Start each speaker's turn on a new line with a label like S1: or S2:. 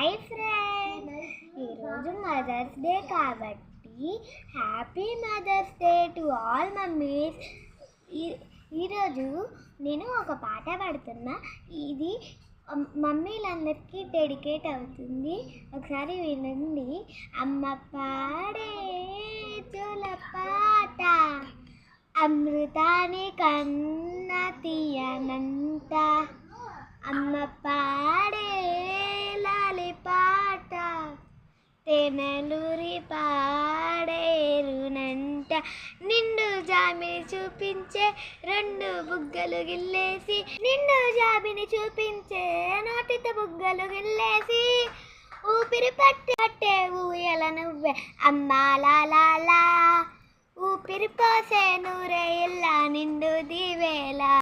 S1: Hi friends, ఈరోజు mother's day కాబట్టి happy mother's day to all mummies. ఈరోజు నేను ఒక పాట పాడుతున్నా. ఇది మమ్మీలందరికీ డెడికేట్ అవుతుంది. ఒకసారి వినండి. అమ్మ పాడే జోల పాట అమృతాని కన్న తీయనంట, అమ్మ పాడే లాలి పాట తేనెలూరి పాడేరునంట. నిండు జాబిని చూపించే రెండు బుగ్గలు గిల్లేసి, నిండు జాబిని చూపించే నోటితో బుగ్గలు గిల్లేసి, ఊపిరి పట్టే ఊయల నువ్వే అమ్మా లాలా, ఊపిరి పోసే నూరే ఇల్లా నిండు దివేలా.